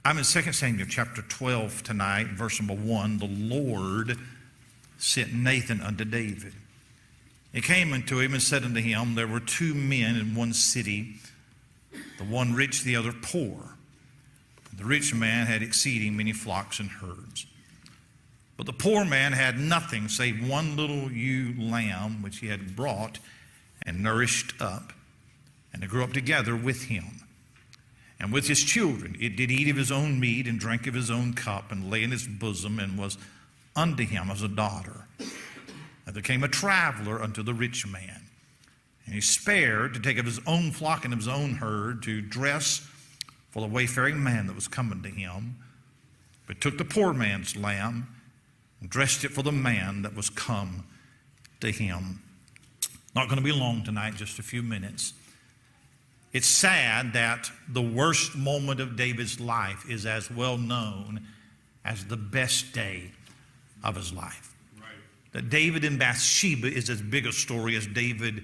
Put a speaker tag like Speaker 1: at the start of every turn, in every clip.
Speaker 1: I'm in 2 Samuel chapter 12 tonight, verse number 1. The Lord sent Nathan unto David. He came unto him and said unto him, there were two men in one city, the one rich, the other poor. The rich man had exceeding many flocks and herds. But the poor man had nothing save one little ewe lamb, which he had brought and nourished up, and it grew up together with him. And with his children it did eat of his own meat, and drank of his own cup, and lay in his bosom, and was unto him as a daughter. And there came a traveler unto the rich man, and he spared to take of his own flock and of his own herd, to dress for the wayfaring man that was coming to him, but took the poor man's lamb, and dressed it for the man that was come to him. Not going to be long tonight, just a few minutes. It's sad that the worst moment of David's life is as well known as the best day of his life. Right. That David and Bathsheba is as big a story as David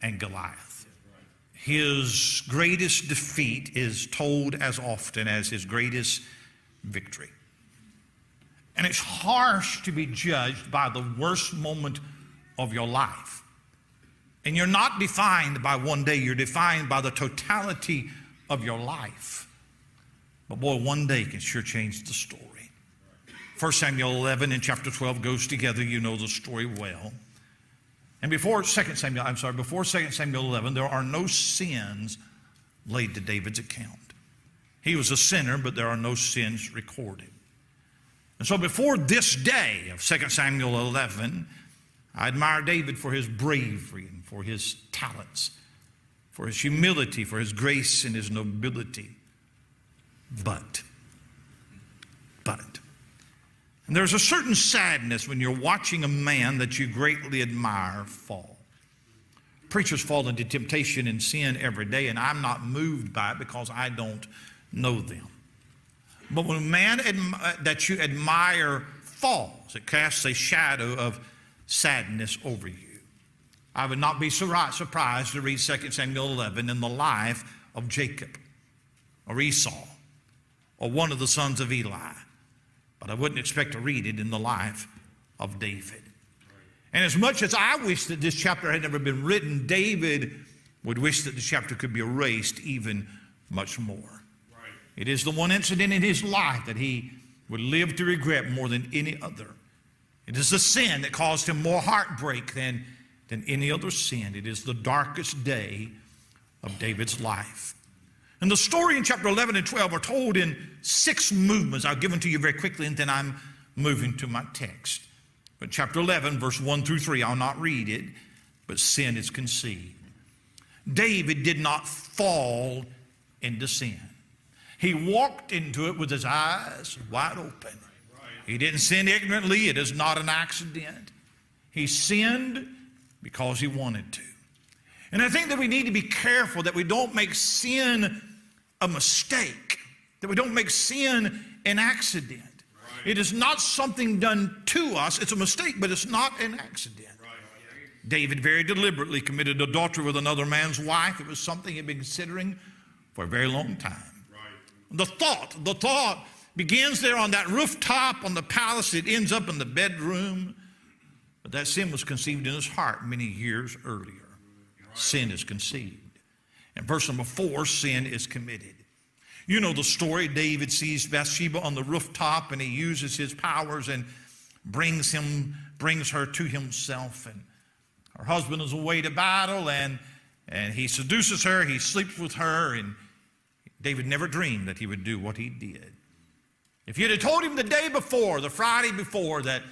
Speaker 1: and Goliath. Right. His greatest defeat is told as often as his greatest victory. And it's harsh to be judged by the worst moment of your life. And you're not defined by one day, you're defined by the totality of your life. But boy, one day can sure change the story. 1 Samuel 11 and chapter 12 goes together, you know the story well. And before 2 Samuel 11, there are no sins laid to David's account. He was a sinner, but there are no sins recorded. And so before this day of 2 Samuel 11, I admire David for his bravery and for his talents, for his humility, for his grace and his nobility. But, and there's a certain sadness when you're watching a man that you greatly admire fall. Preachers fall into temptation and sin every day, and I'm not moved by it because I don't know them. But when a man that you admire falls, it casts a shadow of sadness over you. I would not be surprised to read 2 Samuel 11 in the life of Jacob or Esau or one of the sons of Eli. But I wouldn't expect to read it in the life of David. And as much as I wish that this chapter had never been written, David would wish that the chapter could be erased even much more. Right. It is the one incident in his life that he would live to regret more than any other. It is the sin that caused him more heartbreak than any other sin. It is the darkest day of David's life. And the story in chapter 11 and 12 are told in 6 movements. I'll give them to you very quickly, and then I'm moving to my text. But chapter 11, verse 1 through 3, I'll not read it, but sin is conceived. David did not fall into sin. He walked into it with his eyes wide open. He didn't sin ignorantly. It is not an accident. He sinned because he wanted to. And I think that we need to be careful that we don't make sin a mistake, that we don't make sin an accident. Right. It is not something done to us. It's a mistake, but it's not an accident. Right. David very deliberately committed adultery with another man's wife. It was something he'd been considering for a very long time. Right. The thought begins there on that rooftop on the palace. It ends up in the bedroom. But that sin was conceived in his heart many years earlier. Right. Sin is conceived. And verse number 4, sin is committed. You know the story. David sees Bathsheba on the rooftop, and he uses his powers and brings her to himself. And her husband is away to battle, and he seduces her. He sleeps with her, and David never dreamed that he would do what he did. If you'd have told him the day before, the Friday before, that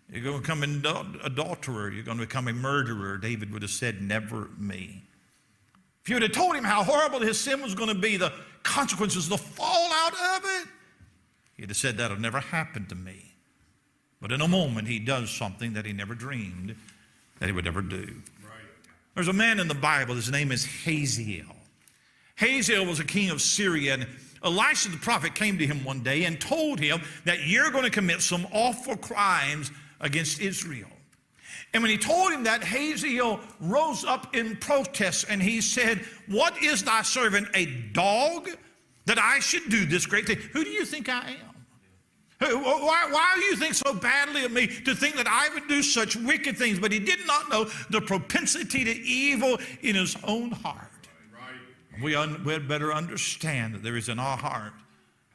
Speaker 1: you're going to become an adulterer, you're going to become a murderer, David would have said, never me. If you would have told him how horrible his sin was going to be, the consequences, the fallout of it, he'd have said, that'll never happen to me. But in a moment, he does something that he never dreamed that he would ever do. Right. There's a man in the Bible, his name is Hazael. Hazael was a king of Syria, and Elisha the prophet came to him one day and told him that you're going to commit some awful crimes against Israel. And when he told him that, Hazael rose up in protest, and he said, what is thy servant, a dog, that I should do this great thing. Who do you think I am? Why do you think so badly of me to think that I would do such wicked things? But he did not know the propensity to evil in his own heart. We had better understand that there is in our heart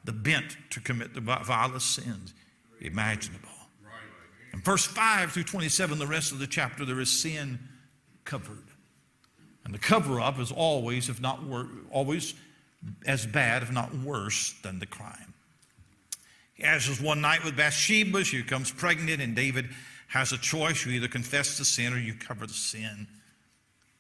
Speaker 1: the bent to commit the vilest sins imaginable. In verse 5 through 27, the rest of the chapter, there is sin covered. And the cover-up is always, if not always as bad, if not worse, than the crime. He has his one night with Bathsheba. She becomes pregnant, and David has a choice. You either confess the sin or you cover the sin.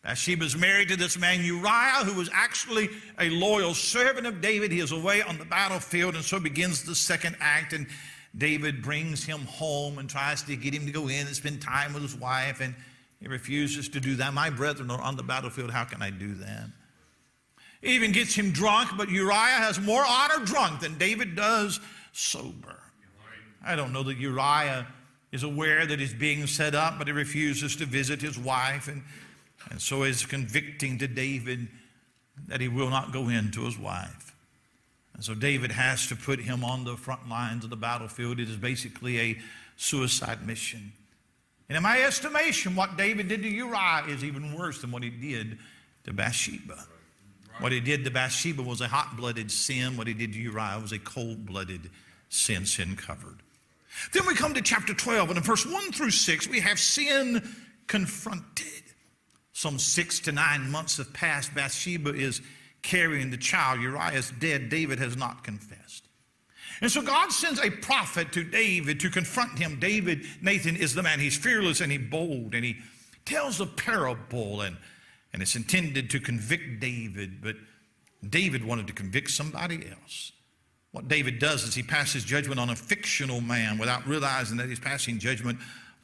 Speaker 1: Bathsheba is married to this man Uriah, who was actually a loyal servant of David. He is away on the battlefield, and so begins the second act. And David brings him home and tries to get him to go in and spend time with his wife, and he refuses to do that. My brethren are on the battlefield. How can I do that? He even gets him drunk, but Uriah has more honor drunk than David does sober. I don't know that Uriah is aware that he's being set up, but he refuses to visit his wife, and so is convicting to David that he will not go in to his wife. And so David has to put him on the front lines of the battlefield. It is basically a suicide mission. And in my estimation, what David did to Uriah is even worse than what he did to Bathsheba. What he did to Bathsheba was a hot-blooded sin. What he did to Uriah was a cold-blooded sin covered. Then we come to chapter 12, and in verse 1 through 6, we have sin confronted. Some 6 to 9 months have passed. Bathsheba is carrying the child. Uriah is dead. David has not confessed. And so God sends a prophet to David to confront him. Nathan is the man. He's fearless and he's bold, and he tells a parable, and it's intended to convict David, but David wanted to convict somebody else. What David does is he passes judgment on a fictional man without realizing that he's passing judgment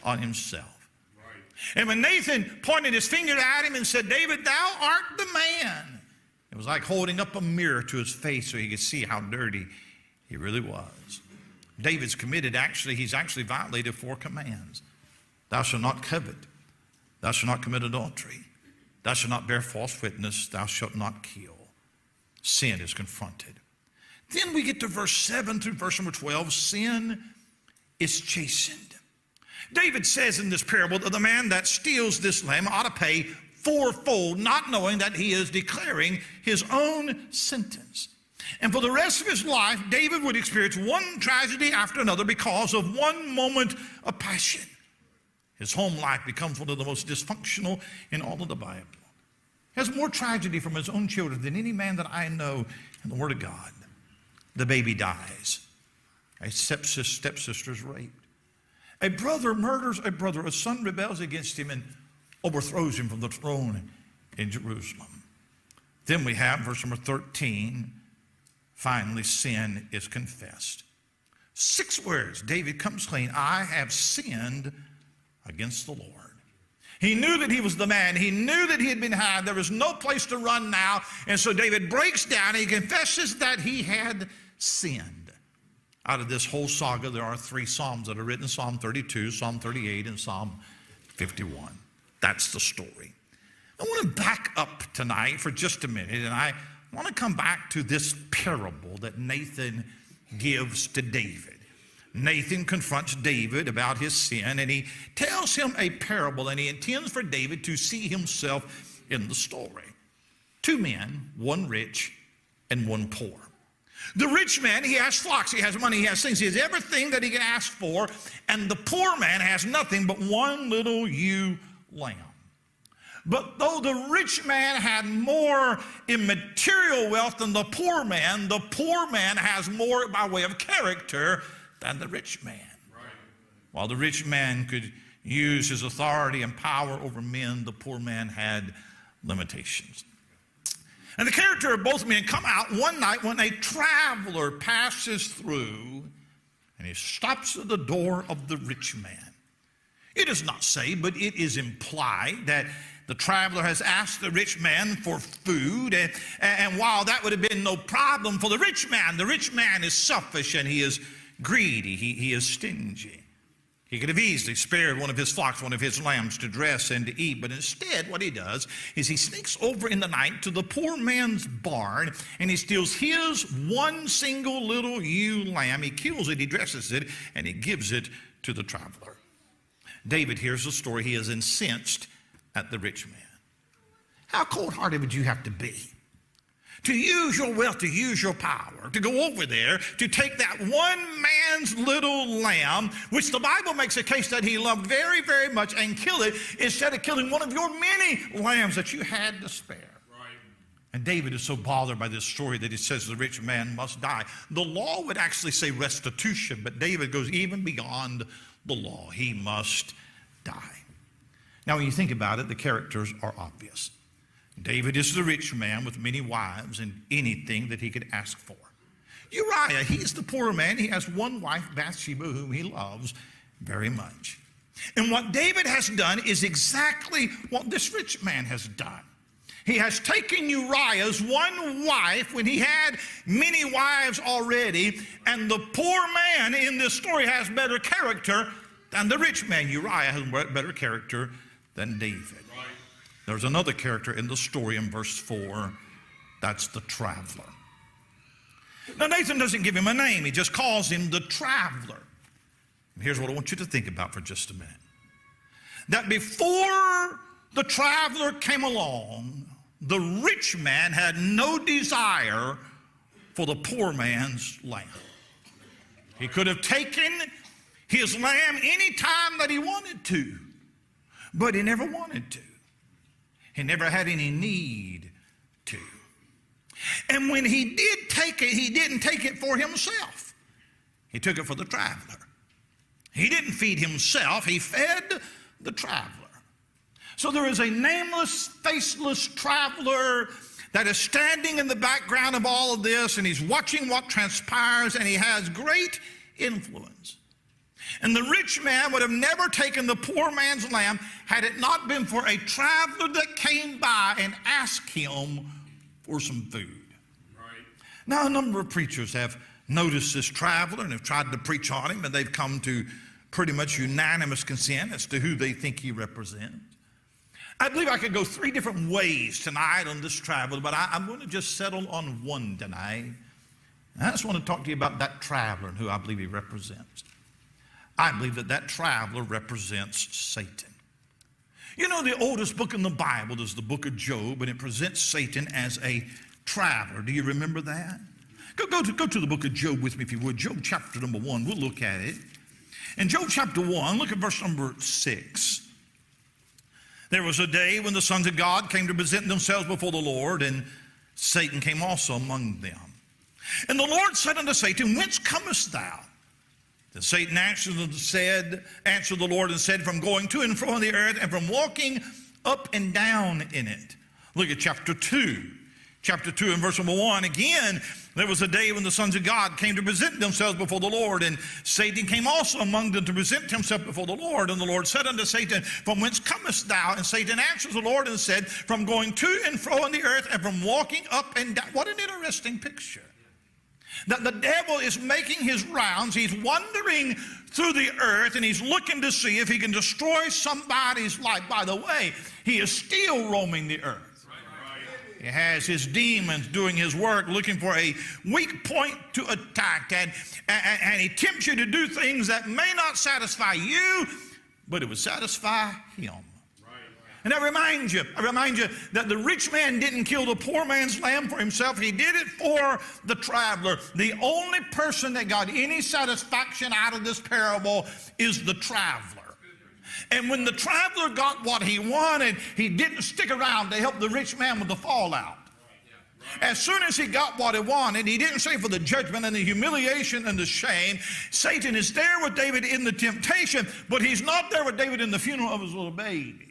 Speaker 1: on himself. Right. And when Nathan pointed his finger at him and said, "David, thou art the man," it was like holding up a mirror to his face so he could see how dirty he really was. David's committed, he's actually violated 4 commands. Thou shalt not covet. Thou shalt not commit adultery. Thou shalt not bear false witness. Thou shalt not kill. Sin is confronted. Then we get to verse 7 through verse number 12. Sin is chastened. David says in this parable that the man that steals this lamb ought to pay 4-fold, not knowing that he is declaring his own sentence. And for the rest of his life, David would experience one tragedy after another because of one moment of passion. His home life becomes one of the most dysfunctional in all of the Bible. He has more tragedy from his own children than any man that I know in the Word of God. The baby dies. A stepsister is raped. A brother murders a brother. A son rebels against him and overthrows him from the throne in Jerusalem. Then we have verse number 13. Finally, sin is confessed. 6 words. David comes clean. I have sinned against the Lord. He knew that he was the man. He knew that he had been had. There was no place to run now. And so David breaks down. He confesses that he had sinned. Out of this whole saga, there are 3 psalms that are written: Psalm 32, Psalm 38, and Psalm 51. That's the story. I want to back up tonight for just a minute, and I want to come back to this parable that Nathan gives to David. Nathan confronts David about his sin, and he tells him a parable, and he intends for David to see himself in the story. 2 men, one rich and one poor. The rich man, he has flocks, he has money, he has things, he has everything that he can ask for, and the poor man has nothing but one little ewe lamb. But though the rich man had more immaterial wealth than the poor man has more by way of character than the rich man. Right. While the rich man could use his authority and power over men, the poor man had limitations. And the character of both men come out one night when a traveler passes through, and he stops at the door of the rich man. It does not say, but it is implied that the traveler has asked the rich man for food, and while that would have been no problem for the rich man is selfish and he is greedy, he is stingy. He could have easily spared one of his flocks, one of his lambs to dress and to eat. But instead, what he does is he sneaks over in the night to the poor man's barn and he steals his one single little ewe lamb. He kills it, he dresses it, and he gives it to the traveler. David hears the story. He is incensed at the rich man. How cold-hearted would you have to be to use your wealth, to use your power, to go over there, to take that one man's little lamb, which the Bible makes a case that he loved very, very much, and kill it instead of killing one of your many lambs that you had to spare? Right. And David is so bothered by this story that he says the rich man must die. The law would actually say restitution, but David goes even beyond the law. He must die. Now, when you think about it, the characters are obvious. David is the rich man with many wives and anything that he could ask for. Uriah, he's the poor man. He has one wife, Bathsheba, whom he loves very much. And what David has done is exactly what this rich man has done. He has taken Uriah's one wife when he had many wives already, and the poor man in this story has better character than the rich man. Uriah has better character than David. There's another character in the story in verse 4. That's the traveler. Now, Nathan doesn't give him a name. He just calls him the traveler. And here's what I want you to think about for just a minute. That before the traveler came along, the rich man had no desire for the poor man's lamb. He could have taken his lamb any time that he wanted to, but he never wanted to. He never had any need to. And when he did take it, he didn't take it for himself. He took it for the traveler. He didn't feed himself. He fed the traveler. So there is a nameless, faceless traveler that is standing in the background of all of this, and he's watching what transpires, and he has great influence. And the rich man would have never taken the poor man's lamb had it not been for a traveler that came by and asked him for some food. Right. Now, a number of preachers have noticed this traveler and have tried to preach on him, and they've come to pretty much unanimous consent as to who they think he represents. I believe I could go three different ways tonight on this traveler, but I'm going to just settle on one tonight. I just want to talk to you about that traveler and who I believe he represents. I believe that that traveler represents Satan. You know, the oldest book in the Bible is the book of Job, and it presents Satan as a traveler. Do you remember that? Go to the book of Job with me, if you would. Job chapter number 1. We'll look at it. In Job chapter 1, look at verse number 6. There was a day when the sons of God came to present themselves before the Lord, and Satan came also among them. And the Lord said unto Satan, Whence comest thou? Then Satan answered the Lord and said, From going to and fro on the earth, and from walking up and down in it. Look at chapter 2. Chapter 2 and verse number 1. Again, there was a day when the sons of God came to present themselves before the Lord, and Satan came also among them to present himself before the Lord. And the Lord said unto Satan, From whence comest thou? And Satan answered the Lord and said, From going to and fro on the earth, and from walking up and down. What an interesting picture. That the devil is making his rounds. He's wandering through the earth, and he's looking to see if he can destroy somebody's life. By the way, he is still roaming the earth. He has his demons doing his work, looking for a weak point to attack. And he tempts you to do things that may not satisfy you, but it would satisfy him. And I remind you that the rich man didn't kill the poor man's lamb for himself. He did it for the traveler. The only person that got any satisfaction out of this parable is the traveler. And when the traveler got what he wanted, he didn't stick around to help the rich man with the fallout. As soon as he got what he wanted, he didn't say for the judgment and the humiliation and the shame. Satan is there with David in the temptation, but he's not there with David in the funeral of his little baby.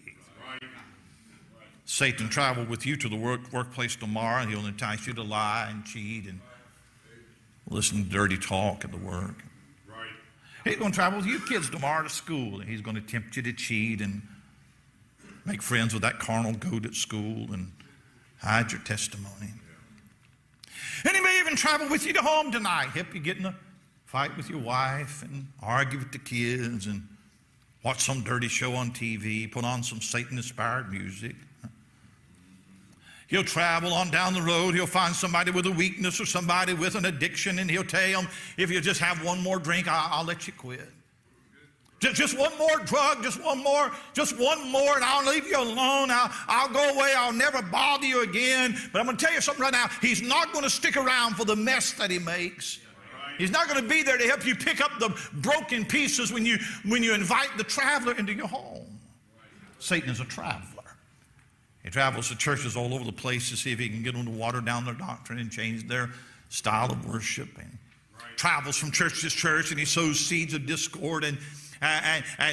Speaker 1: Satan traveled with you to the workplace tomorrow, and he'll entice you to lie and cheat and listen to dirty talk at the work. He's going to travel with you kids tomorrow to school, and he's going to tempt you to cheat and make friends with that carnal goat at school and hide your testimony. And he may even travel with you to home tonight, help you get in a fight with your wife and argue with the kids and watch some dirty show on TV, put on some Satan-inspired music. He'll travel on down the road. He'll find somebody with a weakness or somebody with an addiction, and he'll tell them, if you just have one more drink, I'll let you quit. Just one more drug, just one more, and I'll leave you alone. I'll go away. I'll never bother you again. But I'm going to tell you something right now. He's not going to stick around for the mess that he makes. He's not going to be there to help you pick up the broken pieces when you invite the traveler into your home. Satan is a traveler. He travels to churches all over the place to see if he can get them to water down their doctrine and change their style of worship. And travels from church to church, and he sows seeds of discord and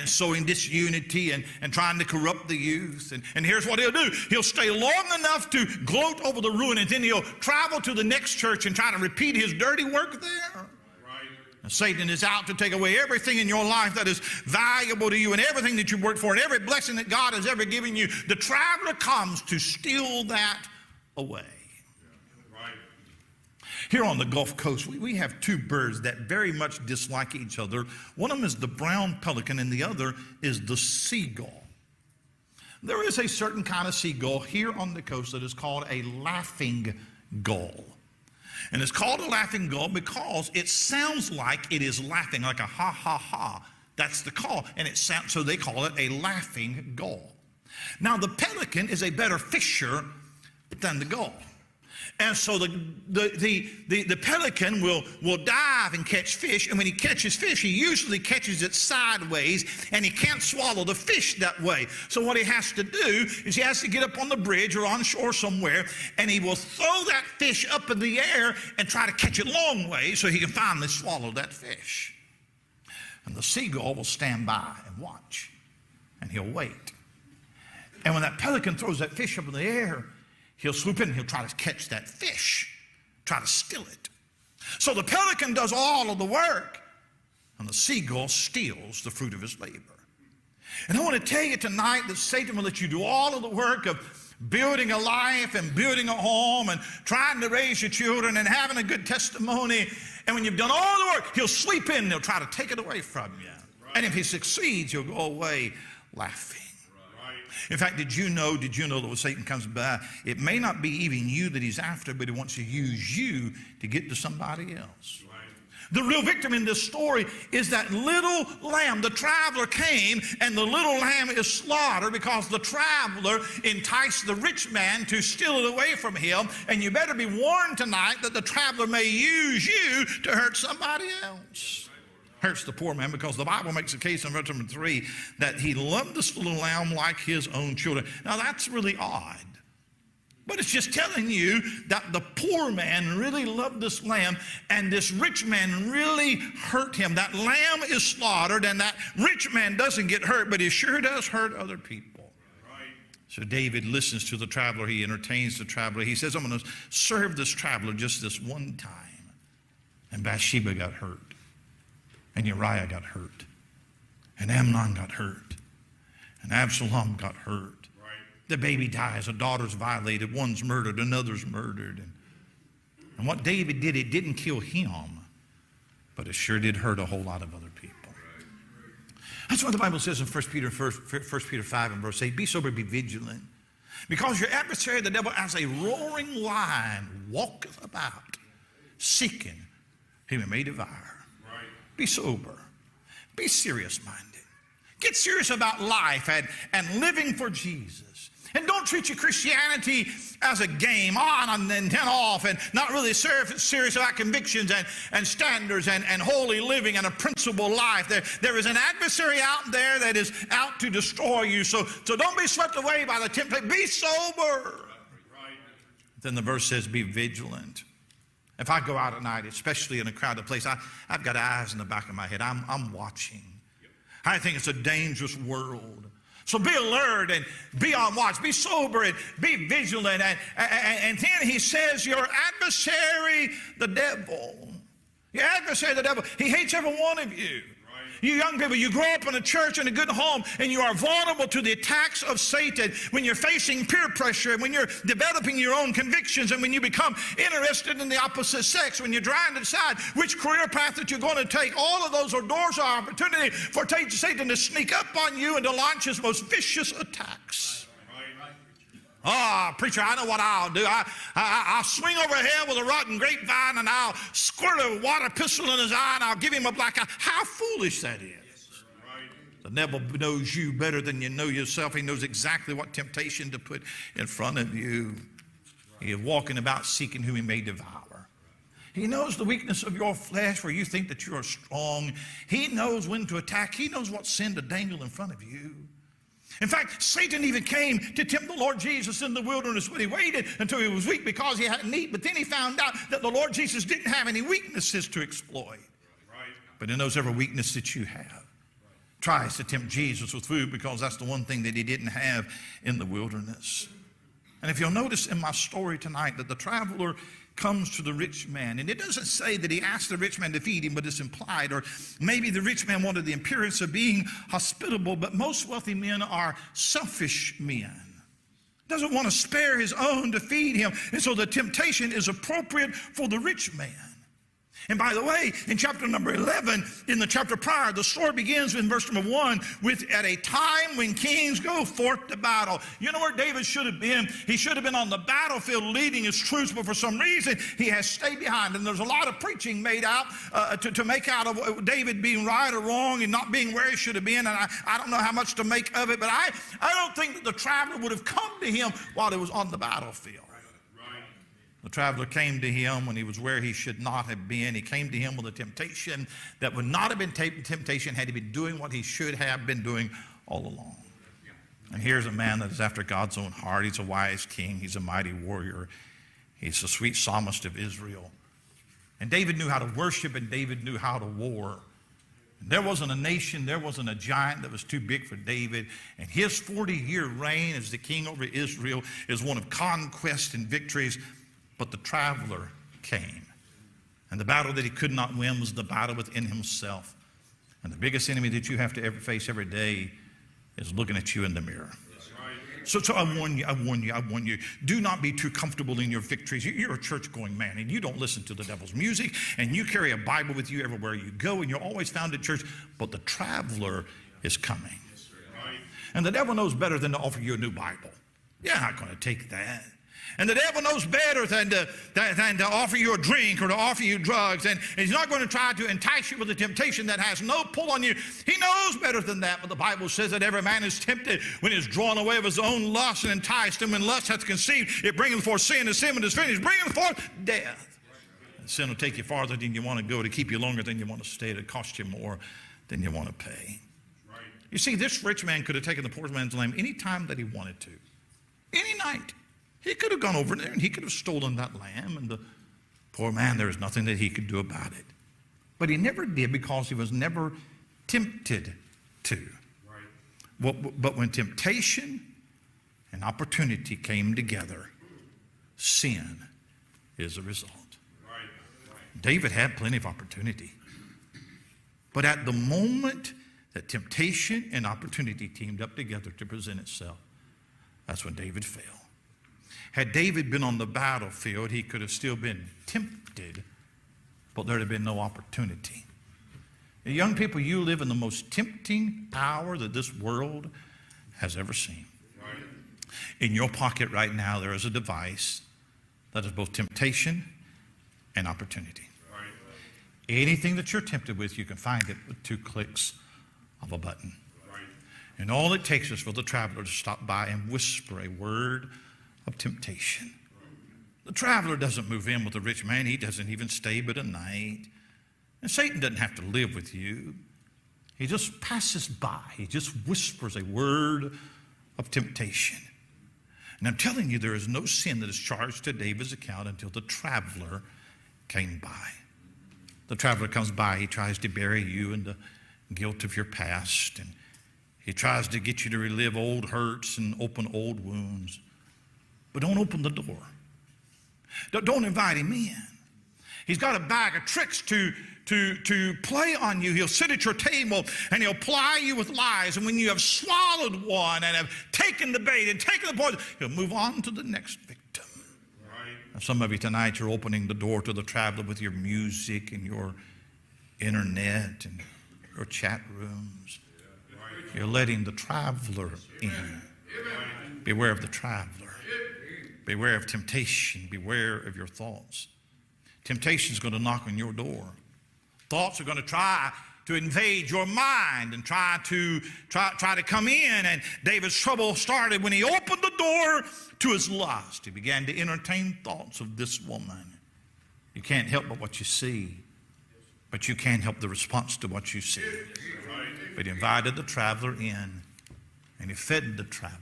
Speaker 1: sowing disunity and trying to corrupt the youth. And here's what he'll do. He'll stay long enough to gloat over the ruin, and then he'll travel to the next church and try to repeat his dirty work there. And Satan is out to take away everything in your life that is valuable to you and everything that you worked for and every blessing that God has ever given you. The traveler comes to steal that away. Here on the Gulf Coast, we have two birds that very much dislike each other. One of them is the brown pelican, and the other is the seagull. There is a certain kind of seagull here on the coast that is called a laughing gull. And it's called a laughing gull because it sounds like it is laughing, like a ha, ha, ha. That's the call. And it sounds, so they call it a laughing gull. Now, the pelican is a better fisher than the gull. And so the pelican will dive and catch fish, and when he catches fish, he usually catches it sideways, and he can't swallow the fish that way. So what he has to do is he has to get up on the bridge or on shore somewhere, and he will throw that fish up in the air and try to catch it long way so he can finally swallow that fish. And the seagull will stand by and watch, and he'll wait. And when that pelican throws that fish up in the air, he'll swoop in and he'll try to catch that fish, try to steal it. So the pelican does all of the work, and the seagull steals the fruit of his labor. And I want to tell you tonight that Satan will let you do all of the work of building a life and building a home and trying to raise your children and having a good testimony. And when you've done all the work, he'll sweep in and he'll try to take it away from you. And if he succeeds, he'll go away laughing. In fact, did you know that when Satan comes by, it may not be even you that he's after, but he wants to use you to get to somebody else. Right. The real victim in this story is that little lamb. The traveler came, and the little lamb is slaughtered because the traveler enticed the rich man to steal it away from him. And you better be warned tonight that the traveler may use you to hurt somebody else. Hurts the poor man, because the Bible makes a case in verse number 3 that he loved this little lamb like his own children. Now that's really odd, but it's just telling you that the poor man really loved this lamb, and this rich man really hurt him. That lamb is slaughtered, and that rich man doesn't get hurt, but he sure does hurt other people. Right. So David listens to the traveler. He entertains the traveler. He says, I'm going to serve this traveler just this one time. And Bathsheba got hurt. And Uriah got hurt. And Amnon got hurt. And Absalom got hurt. Right. The baby dies. A daughter's violated. One's murdered. Another's murdered. And what David did, it didn't kill him, but it sure did hurt a whole lot of other people. Right. That's what the Bible says in 1 Peter 5 and verse 8. Be sober, be vigilant. Because your adversary, the devil, as a roaring lion, walketh about, seeking whom he may devour. Be sober. Be serious-minded. Get serious about life and living for Jesus. And don't treat your Christianity as a game, on and then off, and not really serious about convictions and standards and holy living and a principled life. There is an adversary out there that is out to destroy you. So don't be swept away by the temptation. Be sober. Then the verse says, be vigilant. If I go out at night, especially in a crowded place, I've got eyes in the back of my head. I'm watching. I think it's a dangerous world. So be alert and be on watch. Be sober and be vigilant. And then he says, your adversary, the devil. Your adversary, the devil, he hates every one of you. You young people, you grow up in a church in a good home, and you are vulnerable to the attacks of Satan when you're facing peer pressure, when you're developing your own convictions, and when you become interested in the opposite sex, when you're trying to decide which career path that you're going to take. All of those are doors of opportunity for Satan to sneak up on you and to launch his most vicious attacks. Preacher, I know what I'll do. I'll swing over here with a rotten grapevine, and I'll squirt a water pistol in his eye, and I'll give him a black eye. How foolish that is. The devil knows you better than you know yourself. He knows exactly what temptation to put in front of you. He is walking about seeking whom he may devour. He knows the weakness of your flesh where you think that you are strong. He knows when to attack. He knows what sin to dangle in front of you. In fact, Satan even came to tempt the Lord Jesus in the wilderness, but he waited until he was weak because he hadn't eaten. But then he found out that the Lord Jesus didn't have any weaknesses to exploit. But he knows every weakness that you have. Tries to tempt Jesus with food because that's the one thing that he didn't have in the wilderness. And if you'll notice in my story tonight that the traveler comes to the rich man, and it doesn't say that he asked the rich man to feed him, but it's implied, or maybe the rich man wanted the appearance of being hospitable, but most wealthy men are selfish men. Doesn't want to spare his own to feed him, and so the temptation is appropriate for the rich man. And by the way, in chapter number 11, in the chapter prior, the story begins in verse number 1 with, at a time when kings go forth to battle. You know where David should have been? He should have been on the battlefield leading his troops, but for some reason, he has stayed behind. And there's a lot of preaching made out to make out of David being right or wrong and not being where he should have been. And I don't know how much to make of it, but I don't think that the traveler would have come to him while he was on the battlefield. The traveler came to him when he was where he should not have been. He came to him with a temptation that would not have been temptation had he been doing what he should have been doing all along. And here's a man that is after God's own heart. He's a wise king. He's a mighty warrior. He's the sweet psalmist of Israel. And David knew how to worship, and David knew how to war. And there wasn't a nation, there wasn't a giant that was too big for David. And his 40-year reign as the king over Israel is one of conquest and victories. But the traveler came. And the battle that he could not win was the battle within himself. And the biggest enemy that you have to ever face every day is looking at you in the mirror. So I warn you. Do not be too comfortable in your victories. You're a church-going man, and you don't listen to the devil's music, and you carry a Bible with you everywhere you go, and you're always found at church. But the traveler is coming. And the devil knows better than to offer you a new Bible. You're not going to take that. And the devil knows better than to offer you a drink or to offer you drugs. And he's not going to try to entice you with a temptation that has no pull on you. He knows better than that. But the Bible says that every man is tempted when he's drawn away of his own lust and enticed. And when lust hath conceived, it bringeth forth sin. And sin, when it's finished, bringeth forth death. And sin will take you farther than you want to go, to keep you longer than you want to stay, to cost you more than you want to pay. Right. You see, this rich man could have taken the poor man's lamb any time that he wanted to. Any night. He could have gone over there and he could have stolen that lamb, and the poor man, there was nothing that he could do about it. But he never did because he was never tempted to. Right. But when temptation and opportunity came together, sin is a result. Right. Right. David had plenty of opportunity. But at the moment that temptation and opportunity teamed up together to present itself, that's when David fell. Had David been on the battlefield, he could have still been tempted, but there'd have been no opportunity. And young people, you live in the most tempting hour that this world has ever seen. Right. In your pocket right now, there is a device that is both temptation and opportunity. Right. Anything that you're tempted with, you can find it with 2 clicks of a button. Right. And all it takes is for the traveler to stop by and whisper a word of temptation. The traveler doesn't move in with the rich man. He doesn't even stay but a night. And Satan doesn't have to live with you. He just passes by. He just whispers a word of temptation. And I'm telling you, there is no sin that is charged to David's account until the traveler came by. The traveler comes by. He tries to bury you in the guilt of your past. And he tries to get you to relive old hurts and open old wounds. But don't open the door. Don't invite him in. He's got a bag of tricks to to play on you. He'll sit at your table and he'll ply you with lies. And when you have swallowed one and have taken the bait and taken the poison, he'll move on to the next victim. Right. And some of you tonight, you're opening the door to the traveler with your music and your internet and your chat rooms. Right. You're letting the traveler in. Right. Beware of the traveler. Beware of temptation. Beware of your thoughts. Temptation is going to knock on your door. Thoughts are going to try to invade your mind and try to come in. And David's trouble started when he opened the door to his lust. He began to entertain thoughts of this woman. You can't help but what you see, but you can't help the response to what you see. But he invited the traveler in, and he fed the traveler.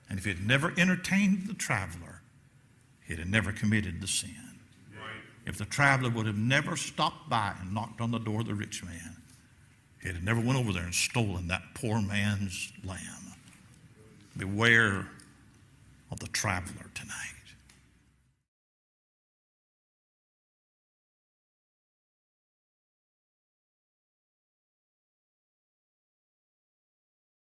Speaker 1: And if he had never entertained the traveler, he'd have never committed the sin. If the traveler would have never stopped by and knocked on the door of the rich man, he'd have never went over there and stolen that poor man's lamb. Beware of the traveler tonight.